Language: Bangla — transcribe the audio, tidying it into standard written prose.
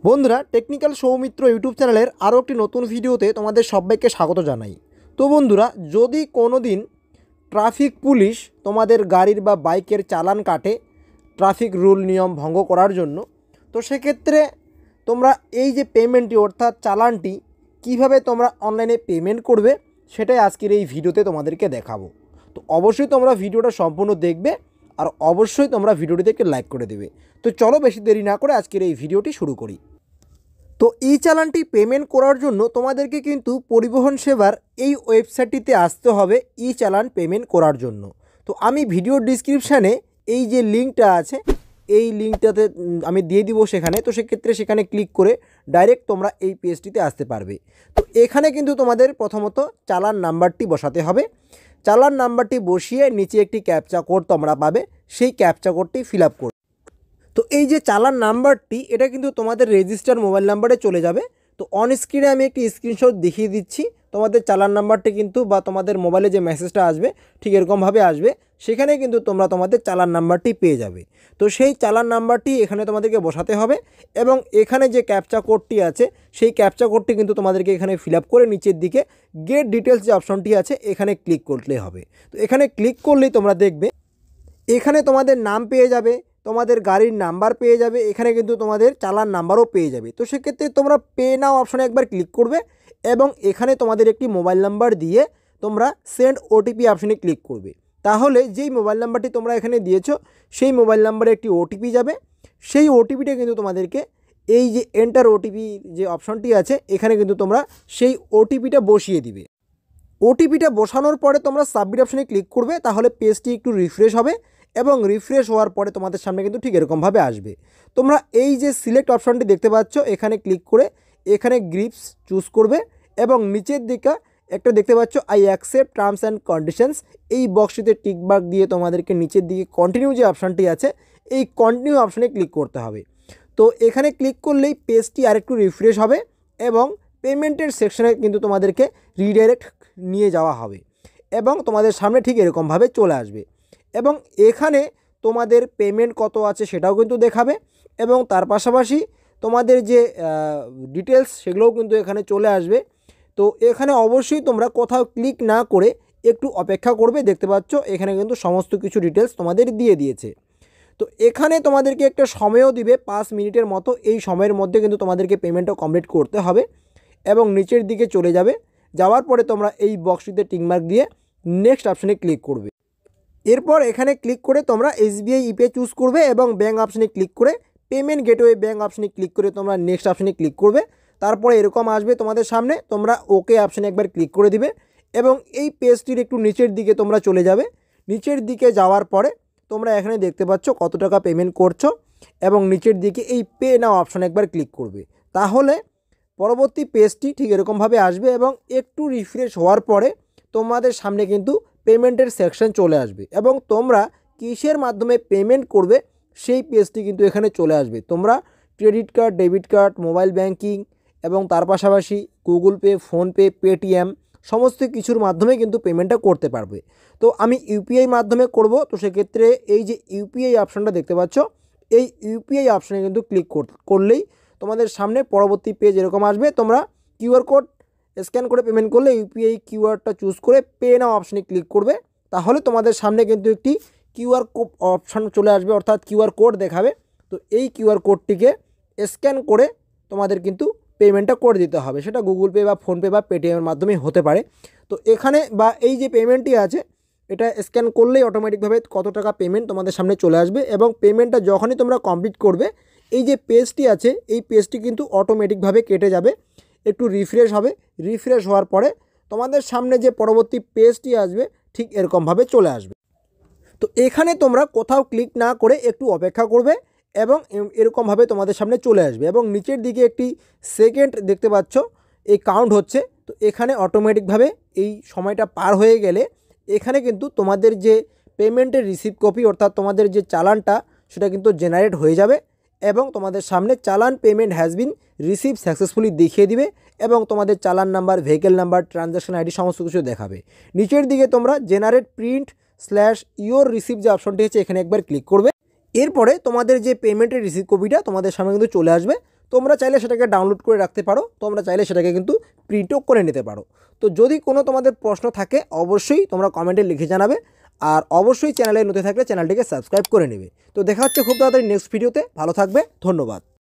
বন্ধুরা টেকনিক্যাল সৌমিত্র ইউটিউব চ্যানেলের আরও একটি নতুন ভিডিওতে তোমাদের সবাইকে স্বাগত জানাই। তো বন্ধুরা, যদি কোনো দিন ট্রাফিক পুলিশ তোমাদের গাড়ির বা বাইকের চালান কাটে ট্রাফিক রুল নিয়ম ভঙ্গ করার জন্য, তো সেক্ষেত্রে তোমরা এই যে পেমেন্টটি অর্থাৎ চালানটি কিভাবে তোমরা অনলাইনে পেমেন্ট করবে সেটাই আজকের এই ভিডিওতে তোমাদেরকে দেখাবো। তো অবশ্যই তোমরা ভিডিওটা সম্পূর্ণ দেখবে আর অবশ্যই তোমরা ভিডিওটিতে একটি লাইক করে দেবে। তো চলো বেশি দেরি না করে আজকের এই ভিডিওটি শুরু করি। তো এই চালানটি পেমেন্ট করার জন্য তোমাদেরকে কিন্তু পরিবহন সেবার এই ওয়েবসাইটটিতে আসতে হবে ই চালান পেমেন্ট করার জন্য। তো আমি ভিডিওর ডিসক্রিপশানে এই যে লিঙ্কটা আছে এই লিঙ্কটাতে আমি দিয়ে দিব সেখানে। তো সেক্ষেত্রে সেখানে ক্লিক করে ডাইরেক্ট তোমরা এই পেজটিতে আসতে পারবে। তো এখানে কিন্তু তোমাদের প্রথমত চালান নাম্বারটি বসাতে হবে। চালান নাম্বারটি বসিয়ে নিচে একটি ক্যাপচা কোড তোমরা পাবে, সেই ক্যাপচা কোডটি ফিল আপ করবে। তো এই যে চালান নাম্বারটি এটা কিন্তু তোমাদের রেজিস্টার মোবাইল নাম্বারে চলে যাবে। তো অন স্ক্রিনে আমি একটি স্ক্রিনশট দেখিয়ে দিচ্ছি। তোমাদের চালান নাম্বারটি কিন্তু বা তোমাদের মোবাইলে যে মেসেজটা আসবে ঠিক এরকমভাবে আসবে, সেখানে কিন্তু তোমরা তোমাদের চালান নাম্বারটি পেয়ে যাবে। তো সেই চালান নাম্বারটি এখানে তোমাদেরকে বসাতে হবে এবং এখানে যে ক্যাপচা কোডটি আছে সেই ক্যাপচা কোডটি কিন্তু তোমাদেরকে এখানে ফিল আপ করে নিচের দিকে গেট ডিটেলস যে অপশনটি আছে এখানে ক্লিক করলেই হবে। তো এখানে ক্লিক করলেই তোমরা দেখবে এখানে তোমাদের নাম পেয়ে যাবে, তোমাদের গাড়ির নাম্বার পেয়ে যাবে, এখানে কিন্তু তোমাদের চালান নাম্বারও পেয়ে যাবে। তো সেক্ষেত্রে তোমরা পে নাও অপশনে একবার ক্লিক করবে এবং এখানে তোমাদের একটি মোবাইল নাম্বার দিয়ে তোমরা সেন্ড ওটিপি অপশনে ক্লিক করবে। তাহলে যেই মোবাইল নাম্বারটি তোমরা এখানে দিয়েছো সেই মোবাইল নাম্বারে একটি ওটিপি যাবে। সেই ওটিপিটা কিন্তু তোমাদেরকে এই যে এন্টার ওটিপি যে অপশনটি আছে এখানে কিন্তু তোমরা সেই ওটিপিটা বসিয়ে দিবে। ওটিপিটা বসানোর পরে তোমরা সাবমিট অপশনে ক্লিক করবে, তাহলে পেজটি একটু রিফ্রেশ হবে এবং রিফ্রেশ হওয়ার পরে তোমাদের সামনে কিন্তু ঠিক এরকমভাবে আসবে। তোমরা এই যে সিলেক্ট অপশনটি দেখতে পাচ্ছ এখানে ক্লিক করে এখানে গ্রিপস চুজ করবে এবং নিচের দিকে একটা দেখতে পাচ্ছ I accept terms and conditions, এই বক্সটিতে টিকমার্ক দিয়ে তোমাদেরকে নিচের দিকে কন্টিনিউ যে অপশানটি আছে এই কন্টিনিউ অপশানে ক্লিক করতে হবে। তো এখানে ক্লিক করলেই পেজটি আরেকটু রিফ্রেশ হবে এবং পেমেন্টের সেকশনে কিন্তু তোমাদেরকে রিডাইরেক্ট নিয়ে যাওয়া হবে এবং তোমাদের সামনে ঠিক এরকমভাবে চলে আসবে এবং এখানে তোমাদের পেমেন্ট কত আছে সেটাও কিন্তু দেখাবে এবং তার পাশাপাশি তোমাদের যে ডিটেলস সেগুলোও কিন্তু এখানে চলে আসবে। তো এখানে অবশ্যই তোমরা কোথাও ক্লিক না করে একটু অপেক্ষা করবে। দেখতে পাচ্ছ এখানে কিন্তু সমস্ত কিছু ডিটেলস তোমাদের দিয়ে দিয়েছে। তো এখানে তোমাদেরকে একটা সময়ও দিবে 5 মিনিটের মতো, এই সময়ের মধ্যে কিন্তু তোমাদেরকে পেমেন্টটা কমপ্লিট করতে হবে এবং নিচের দিকে চলে যাবে। যাওয়ার পরে তোমরা এই বক্সটিতে টিকমার্ক দিয়ে নেক্সট অপশানে ক্লিক করবে। এরপর এখানে ক্লিক করে তোমরা এসবিআই ইপে চুজ করবে এবং ব্যাঙ্ক অপশানে ক্লিক করে পেমেন্ট গেটওয়ে ব্যাঙ্ক অপশানে ক্লিক করে তোমরা নেক্সট অপশানে ক্লিক করবে। তারপরে এরকম আসবে তোমাদের সামনে, তোমরা ওকে অপশানে একবার ক্লিক করে দিবে এবং এই পেজটির একটু নিচের দিকে তোমরা চলে যাবে। নিচের দিকে যাওয়ার পরে তোমরা এখানে দেখতে পাচ্ছ কত টাকা পেমেন্ট করছো এবং নিচের দিকে এই পে নাও অপশানে একবার ক্লিক করবে। তাহলে পরবর্তী পেজটি ঠিক এরকমভাবে আসবে এবং একটু রিফ্রেশ হওয়ার পরে তোমাদের সামনে কিন্তু পেমেন্টের সেকশন চলে আসবে এবং তোমরা কিসের মাধ্যমে পেমেন্ট করবে সেই পেজটি কিন্তু এখানে চলে আসবে। তোমরা credit card, debit card, mobile banking এবং তার পাশাপাশি গুগল পে, ফোনপে, পেটিএম সমস্ত কিছুর মাধ্যমে কিন্তু পেমেন্টটা করতে পারবে। তো আমি ইউপিআই মাধ্যমে করব। তো সেক্ষেত্রে এই যে ইউপিআই অপশানটা দেখতে পাচ্ছ এই ইউপিআই অপশানে কিন্তু ক্লিক করলেই তোমাদের সামনে পরবর্তী পেজ এরকম আসবে। তোমরা কিউআর কোড স্ক্যান করে পেমেন্ট করলে ইউপিআই কিউআরটা চুজ করে পে নাও অপশানে ক্লিক করবে। তাহলে তোমাদের সামনে কিন্তু একটি কিউআর অপশান চলে আসবে, অর্থাৎ কিউআর কোড দেখাবে। তো এই কিউআর কোডটিকে স্ক্যান করে তোমাদের কিন্তু পেমেন্টটা করে দিতে হবে, সেটা গুগল পে বা ফোনপে বা পেটিএমের মাধ্যমে হতে পারে। তো এখানে বা এই যে পেমেন্টটি আছে এটা স্ক্যান করলেই অটোমেটিকভাবে কত টাকা পেমেন্ট তোমাদের সামনে চলে আসবে এবং পেমেন্টটা যখনই তোমরা কমপ্লিট করবে এই যে পেজটি আছে এই পেজটি কিন্তু অটোমেটিকভাবে কেটে যাবে, একটু রিফ্রেশ হবে। রিফ্রেশ হওয়ার পরে তোমাদের সামনে যে পরবর্তী পেজটি আসবে ঠিক এরকমভাবে চলে আসবে। তো এখানে তোমরা কোথাও ক্লিক না করে একটু অপেক্ষা করবে এবং এরকমভাবে তোমাদের সামনে চলে আসবে এবং নিচের দিকে একটি সেকেন্ড দেখতে পাচ্ছ এই কাউন্ট হচ্ছে। তো এখানে অটোমেটিকভাবে এই সময়টা পার হয়ে গেলে এখানে কিন্তু তোমাদের যে পেমেন্টের রিসিভ কপি অর্থাৎ তোমাদের যে চালানটা সেটা কিন্তু জেনারেট হয়ে যাবে এবং তোমাদের সামনে চালান payment has been receive successfully দেখিয়ে দিবে এবং তোমাদের চালান number, vehicle number, transaction ID সমস্ত কিছু দেখাবে। নিচের দিকে তোমরা জেনারেট প্রিন্ট /ইওর রিসিভ যে অপশনটি আছে এখানে একবার ক্লিক করবে। এরপরে তোমাদের যে পেমেন্টের রিসিভ কপিটা তোমাদের সামনে কিন্তু চলে আসবে। তোমরা চাইলে সেটাকে ডাউনলোড করে রাখতে পারো, তোমরা চাইলে সেটাকে কিন্তু প্রিন্টও করে নিতে পারো। তো যদি কোনো তোমাদের প্রশ্ন থাকে অবশ্যই তোমরা কমেন্টে লিখে জানাবে, আর অবশ্যই চ্যানেলে নতুন থাকলে চ্যানেলটিকে সাবস্ক্রাইব করে নেবে। তো দেখা হচ্ছে খুব তাড়াতাড়ি নেক্সট ভিডিওতে। ভালো থাকবে, ধন্যবাদ।